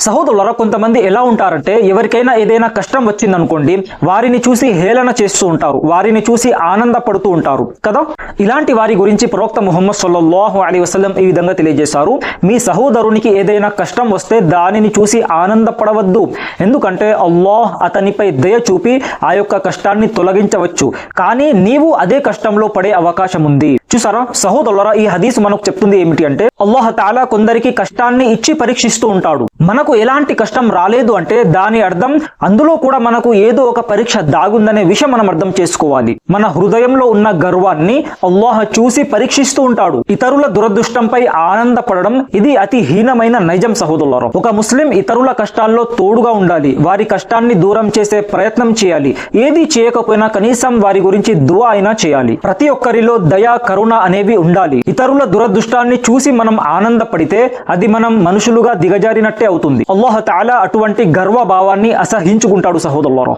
సహోదరులారా, కొంతమంది ఎలా ఉంటారంటే ఎవరికైనా ఏదైనా కష్టం వచ్చిందనుకోండి, వారిని చూసి హేళన చేస్తూ ఉంటారు, వారిని చూసి ఆనందపడుతూ ఉంటారు కదా. ఇలాంటి వారి గురించి ప్రవక్త ముహమ్మద్ సల్లల్లాహు అలైహి వసల్లం ఈ విధంగా తెలియజేశారు, మీ సహోదరునికి ఏదైనా కష్టం వస్తే దానిని చూసి ఆనందపడవద్దు, ఎందుకంటే అల్లాహ్ అతనిపై దయ చూపి ఆ యొక్క కష్టాన్ని తొలగించవచ్చు, కానీ నీవు అదే కష్టంలో పడే అవకాశం ఉంది. చూసారా సహోదరులారా, ఈ హదీస్ మనకు చెప్తుంది ఏమిటి అంటే అల్లాహ్ తాలా కొందరికి కష్టాన్ని ఇచ్చి పరీక్షిస్తూ ఉంటాడు. మనకు ఎలాంటి కష్టం రాలేదు అంటే దాని అర్థం అందులో కూడా మనకు ఏదో ఒక పరీక్ష దాగుందనే విషయం మనం అర్థం చేసుకోవాలి. మన హృదయంలో ఉన్న గర్వాన్ని అల్లాహ్ చూసి పరీక్షిస్తూ ఉంటాడు. ఇతరుల దురదృష్టంపై ఆనందపడడం ఇది అతి హీనమైన నైజం సహోదరులారా. ఒక ముస్లిం ఇతరుల కష్టాల్లో తోడుగా ఉండాలి, వారి కష్టాన్ని దూరం చేసే ప్రయత్నం చేయాలి, ఏది చేయకపోయినా కనీసం వారి గురించి దుఆ అయినా చేయాలి. ప్రతి ఒక్కరిలో దయ కరుణ అనేవి ఉండాలి. ఇతరుల దురదృష్టాన్ని చూసి మనం ఆనందపడితే అది మనం మనుషులుగా దిగజారినట్టే అవుతుంది. అల్లాహ్ తాలా అటువంటి గర్వ భావాన్ని అసహించుకుంటాడు సహోదరులారా.